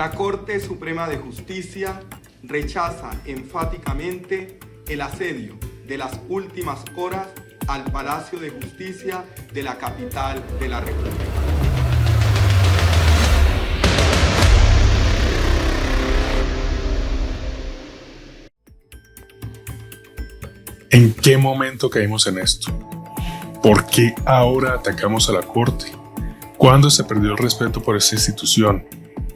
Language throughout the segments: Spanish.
La Corte Suprema de Justicia rechaza enfáticamente el asedio de las últimas horas al Palacio de Justicia de la capital de la República. ¿En qué momento caímos en esto? ¿Por qué ahora atacamos a la Corte? ¿Cuándo se perdió el respeto por esta institución?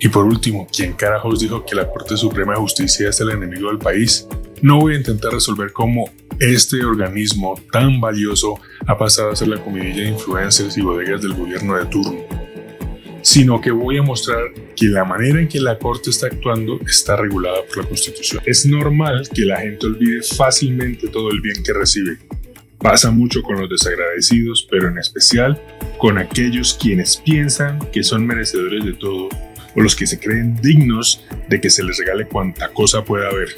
Y por último, ¿quién carajos dijo que la Corte Suprema de Justicia es el enemigo del país? No voy a intentar resolver cómo este organismo tan valioso ha pasado a ser la comidilla de influencers y bodegas del gobierno de turno, sino que voy a mostrar que la manera en que la Corte está actuando está regulada por la Constitución. Es normal que la gente olvide fácilmente todo el bien que recibe. Pasa mucho con los desagradecidos, pero en especial con aquellos quienes piensan que son merecedores de todo o los que se creen dignos de que se les regale cuanta cosa pueda haber.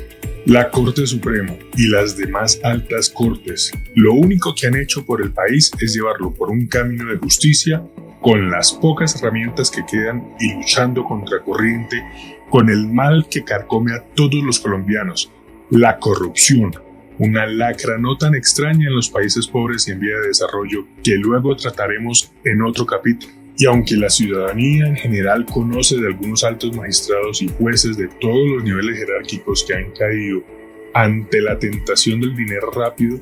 La Corte Suprema y las demás altas cortes lo único que han hecho por el país es llevarlo por un camino de justicia con las pocas herramientas que quedan y luchando contra corriente con el mal que carcome a todos los colombianos, la corrupción, una lacra no tan extraña en los países pobres y en vía de desarrollo que luego trataremos en otro capítulo. Y aunque la ciudadanía en general conoce de algunos altos magistrados y jueces de todos los niveles jerárquicos que han caído ante la tentación del dinero rápido,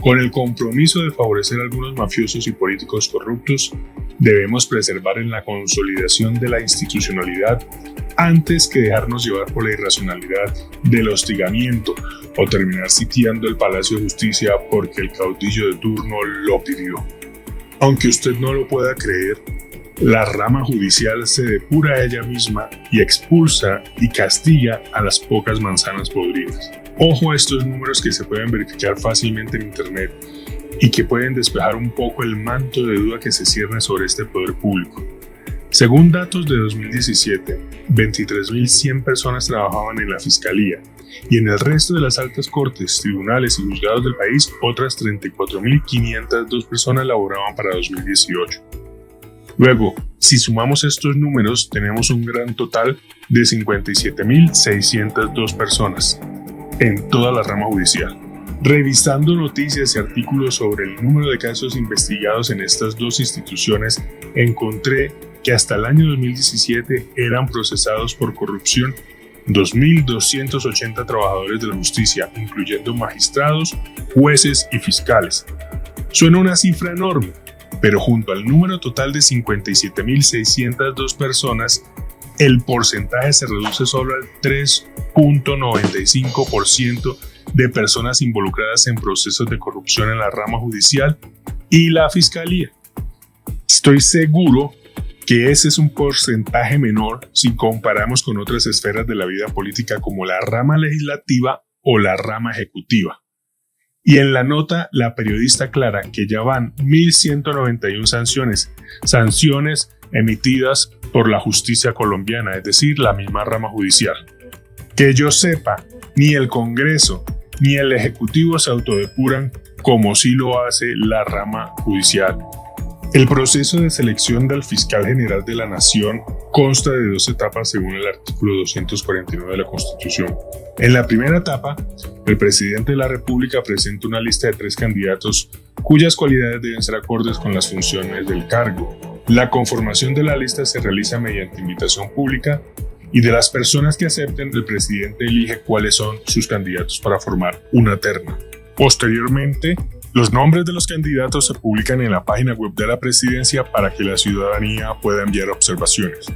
con el compromiso de favorecer a algunos mafiosos y políticos corruptos, debemos preservar en la consolidación de la institucionalidad antes que dejarnos llevar por la irracionalidad del hostigamiento o terminar sitiando el Palacio de Justicia porque el caudillo de turno lo pidió. Aunque usted no lo pueda creer, la rama judicial se depura a ella misma y expulsa y castiga a las pocas manzanas podridas. Ojo a estos números que se pueden verificar fácilmente en internet y que pueden despejar un poco el manto de duda que se cierne sobre este poder público. Según datos de 2017, 23.100 personas trabajaban en la Fiscalía y en el resto de las altas cortes, tribunales y juzgados del país, otras 34.502 personas laboraban para 2018. Luego, si sumamos estos números, tenemos un gran total de 57.602 personas en toda la rama judicial. Revisando noticias y artículos sobre el número de casos investigados en estas dos instituciones, encontré que hasta el año 2017 eran procesados por corrupción 2.280 trabajadores de la justicia, incluyendo magistrados, jueces y fiscales. Suena una cifra enorme, pero junto al número total de 57.602 personas, el porcentaje se reduce solo al 3.95% de personas involucradas en procesos de corrupción en la rama judicial y la fiscalía. Estoy seguro que ese es un porcentaje menor si comparamos con otras esferas de la vida política como la rama legislativa o la rama ejecutiva. Y en la nota, la periodista aclara que ya van 1.191 sanciones emitidas por la justicia colombiana, es decir, la misma rama judicial. Que yo sepa, ni el Congreso ni el Ejecutivo se autodepuran como sí lo hace la rama judicial. El proceso de selección del fiscal general de la Nación consta de 2 etapas según el artículo 249 de la Constitución. En la primera etapa, el presidente de la República presenta una lista de 3 candidatos cuyas cualidades deben ser acordes con las funciones del cargo. La conformación de la lista se realiza mediante invitación pública y de las personas que acepten, el presidente elige cuáles son sus candidatos para formar una terna. Posteriormente, los nombres de los candidatos se publican en la página web de la presidencia para que la ciudadanía pueda enviar observaciones.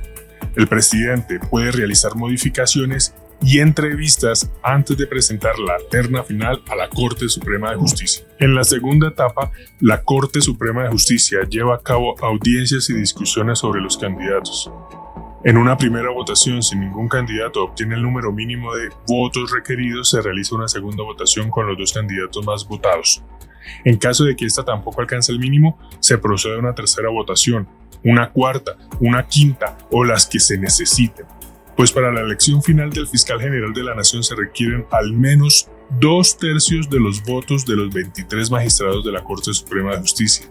El presidente puede realizar modificaciones y entrevistas antes de presentar la terna final a la Corte Suprema de Justicia. En la segunda etapa, la Corte Suprema de Justicia lleva a cabo audiencias y discusiones sobre los candidatos. En una primera votación, si ningún candidato obtiene el número mínimo de votos requeridos, se realiza una segunda votación con los 2 candidatos más votados. En caso de que esta tampoco alcance el mínimo, se procede a una tercera votación, una cuarta, una quinta o las que se necesiten. Pues para la elección final del fiscal general de la Nación se requieren al menos 2/3 de los votos de los 23 magistrados de la Corte Suprema de Justicia.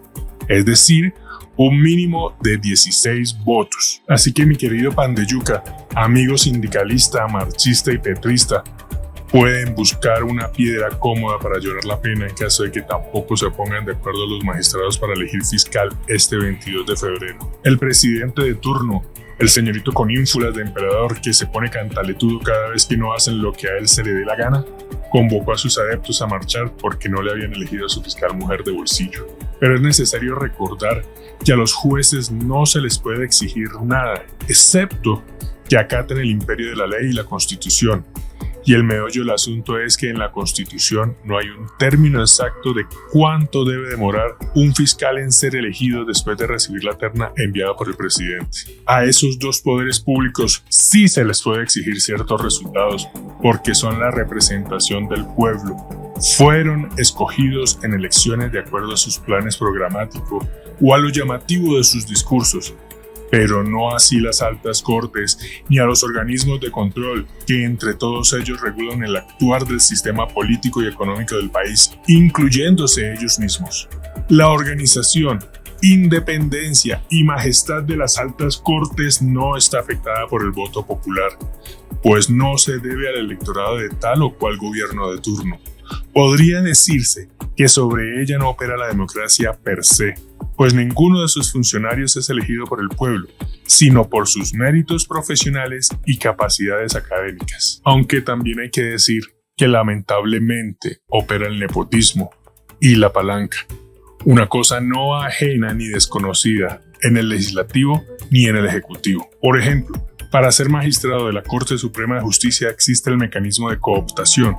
es decir, un mínimo de 16 votos. Así que mi querido pan de yuca, amigo sindicalista, marxista y petrista, pueden buscar una piedra cómoda para llorar la pena en caso de que tampoco se pongan de acuerdo los magistrados para elegir fiscal este 22 de febrero. El presidente de turno, el señorito con ínfulas de emperador que se pone cantaletudo cada vez que no hacen lo que a él se le dé la gana, convocó a sus adeptos a marchar porque no le habían elegido a su fiscal mujer de bolsillo. Pero es necesario recordar que a los jueces no se les puede exigir nada, excepto que acaten el imperio de la ley y la Constitución. Y el meollo del asunto es que en la Constitución no hay un término exacto de cuánto debe demorar un fiscal en ser elegido después de recibir la terna enviada por el presidente. A esos dos poderes públicos sí se les puede exigir ciertos resultados porque son la representación del pueblo. Fueron escogidos en elecciones de acuerdo a sus planes programáticos o a lo llamativo de sus discursos, pero no así las altas cortes ni a los organismos de control que entre todos ellos regulan el actuar del sistema político y económico del país, incluyéndose ellos mismos. La organización, independencia y majestad de las altas cortes no está afectada por el voto popular, pues no se debe al electorado de tal o cual gobierno de turno. Podría decirse que sobre ella no opera la democracia per se, pues ninguno de sus funcionarios es elegido por el pueblo, sino por sus méritos profesionales y capacidades académicas. Aunque también hay que decir que lamentablemente opera el nepotismo y la palanca, una cosa no ajena ni desconocida en el legislativo ni en el ejecutivo. Por ejemplo, para ser magistrado de la Corte Suprema de Justicia existe el mecanismo de cooptación,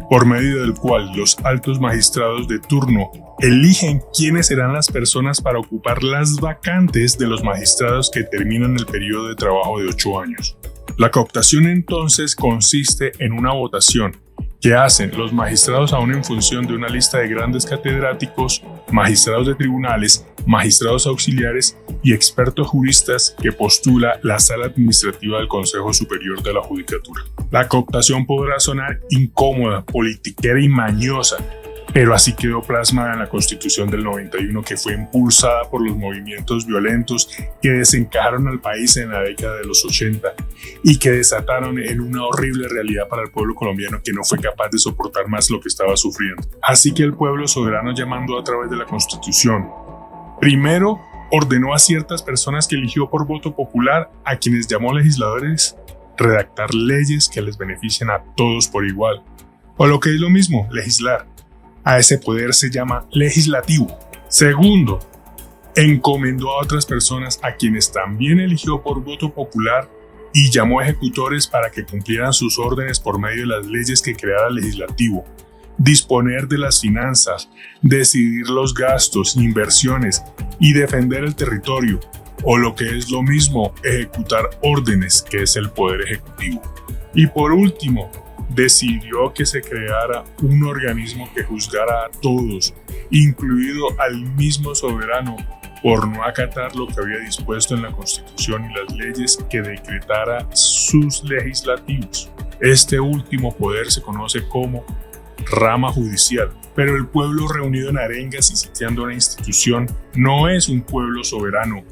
por medio del cual los altos magistrados de turno eligen quiénes serán las personas para ocupar las vacantes de los magistrados que terminan el periodo de trabajo de 8 años. La cooptación entonces consiste en una votación que hacen los magistrados aún en función de una lista de grandes catedráticos, magistrados de tribunales, magistrados auxiliares y expertos juristas que postula la Sala Administrativa del Consejo Superior de la Judicatura. La cooptación podrá sonar incómoda, politiquera y mañosa, pero así quedó plasmada en la Constitución del 91, que fue impulsada por los movimientos violentos que desencajaron al país en la década de los 80 y que desataron en una horrible realidad para el pueblo colombiano que no fue capaz de soportar más lo que estaba sufriendo. Así que el pueblo soberano, llamando a través de la Constitución, primero ordenó a ciertas personas que eligió por voto popular, a quienes llamó legisladores, redactar leyes que les beneficien a todos por igual, o lo que es lo mismo, legislar. A ese poder se llama legislativo. Segundo, encomendó a otras personas a quienes también eligió por voto popular y llamó ejecutores para que cumplieran sus órdenes por medio de las leyes que creara el legislativo, disponer de las finanzas, decidir los gastos, inversiones y defender el territorio, o lo que es lo mismo, ejecutar órdenes, que es el poder ejecutivo. Y por último, decidió que se creara un organismo que juzgara a todos, incluido al mismo soberano, por no acatar lo que había dispuesto en la Constitución y las leyes que decretara sus legislativos. Este último poder se conoce como rama judicial, pero el pueblo reunido en arengas y sitiando una institución no es un pueblo soberano.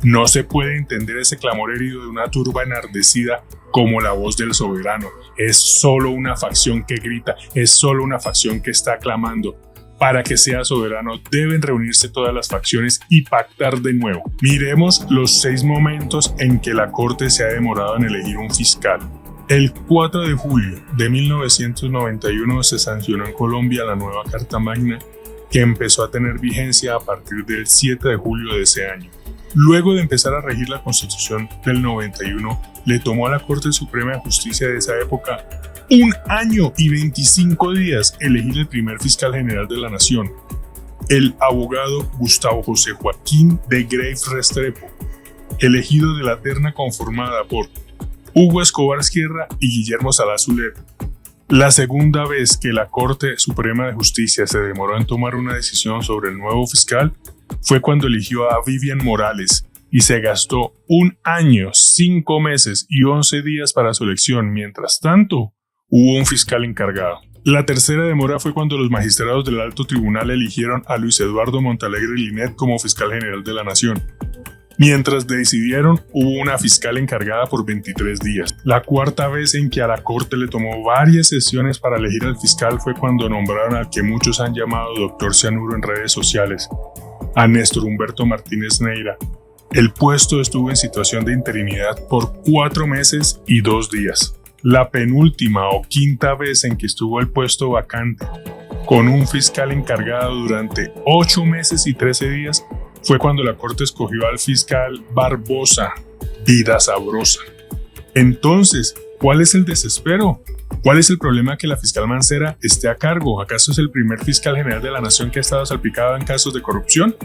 No se puede entender ese clamor herido de una turba enardecida como la voz del soberano. Es solo una facción que grita, es solo una facción que está clamando. Para que sea soberano deben reunirse todas las facciones y pactar de nuevo. Miremos los 6 momentos en que la Corte se ha demorado en elegir un fiscal. El 4 de julio de 1991 se sancionó en Colombia la nueva Carta Magna, que empezó a tener vigencia a partir del 7 de julio de ese año. Luego de empezar a regir la Constitución del 91, le tomó a la Corte Suprema de Justicia de esa época 1 año y 25 días elegir el primer fiscal general de la nación, el abogado Gustavo José Joaquín de Greiff Restrepo, elegido de la terna conformada por Hugo Escobar Sierra y Guillermo Salas Zuleta. La segunda vez que la Corte Suprema de Justicia se demoró en tomar una decisión sobre el nuevo fiscal fue cuando eligió a Vivian Morales y se gastó 1 año, 5 meses y 11 días para su elección. Mientras tanto, hubo un fiscal encargado. La tercera demora fue cuando los magistrados del Alto Tribunal eligieron a Luis Eduardo Montalegre Linet como fiscal general de la Nación. Mientras decidieron, hubo una fiscal encargada por 23 días. La cuarta vez en que a la Corte le tomó varias sesiones para elegir al fiscal fue cuando nombraron al que muchos han llamado Doctor Cianuro en redes sociales, a Néstor Humberto Martínez Neira. El puesto estuvo en situación de interinidad por 4 meses y 2 días. La penúltima o quinta vez en que estuvo el puesto vacante, con un fiscal encargado durante 8 meses y 13 días, fue cuando la Corte escogió al fiscal Barbosa, vida sabrosa. Entonces, ¿cuál es el desespero? ¿Cuál es el problema que la fiscal Mancera esté a cargo? ¿Acaso es el primer fiscal general de la Nación que ha estado salpicado en casos de corrupción?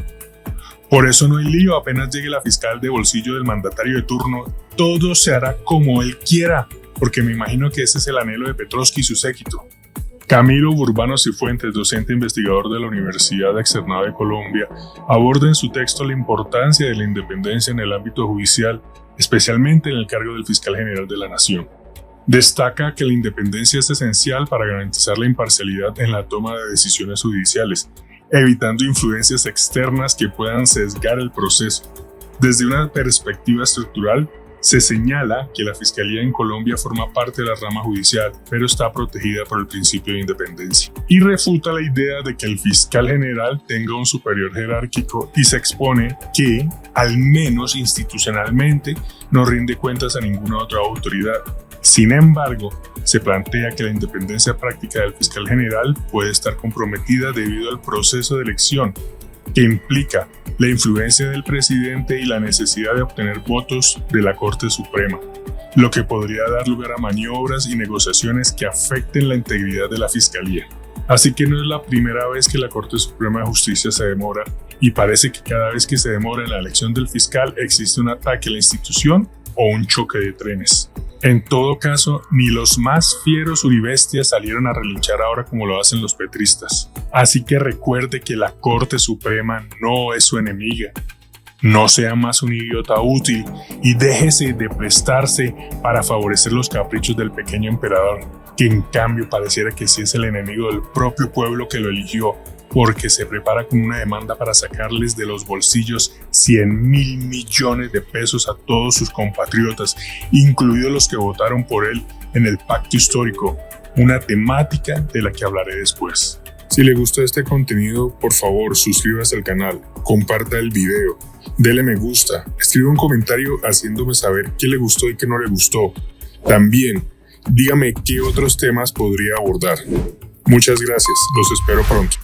Por eso no hay lío, apenas llegue la fiscal de bolsillo del mandatario de turno, todo se hará como él quiera, porque me imagino que ese es el anhelo de Petrovsky y su séquito. Camilo Burbano Cifuentes, docente investigador de la Universidad Externada de Colombia, aborda en su texto la importancia de la independencia en el ámbito judicial, especialmente en el cargo del fiscal general de la Nación. Destaca que la independencia es esencial para garantizar la imparcialidad en la toma de decisiones judiciales, evitando influencias externas que puedan sesgar el proceso. Desde una perspectiva estructural, se señala que la Fiscalía en Colombia forma parte de la rama judicial, pero está protegida por el principio de independencia. Y refuta la idea de que el fiscal general tenga un superior jerárquico y se expone que, al menos institucionalmente, no rinde cuentas a ninguna otra autoridad. Sin embargo, se plantea que la independencia práctica del fiscal general puede estar comprometida debido al proceso de elección, que implica la influencia del presidente y la necesidad de obtener votos de la Corte Suprema, lo que podría dar lugar a maniobras y negociaciones que afecten la integridad de la Fiscalía. Así que no es la primera vez que la Corte Suprema de Justicia se demora, y parece que cada vez que se demora en la elección del fiscal existe un ataque a la institución o un choque de trenes. En todo caso, ni los más fieros uribestias salieron a relinchar ahora como lo hacen los petristas. Así que recuerde que la Corte Suprema no es su enemiga. No sea más un idiota útil y déjese de prestarse para favorecer los caprichos del pequeño emperador, que en cambio pareciera que sí es el enemigo del propio pueblo que lo eligió, porque se prepara con una demanda para sacarles de los bolsillos 100.000 millones de pesos a todos sus compatriotas, incluidos los que votaron por él en el pacto histórico, una temática de la que hablaré después. Si le gustó este contenido, por favor suscríbase al canal, comparta el video, dele me gusta, escriba un comentario haciéndome saber qué le gustó y qué no le gustó. También, dígame qué otros temas podría abordar. Muchas gracias, los espero pronto.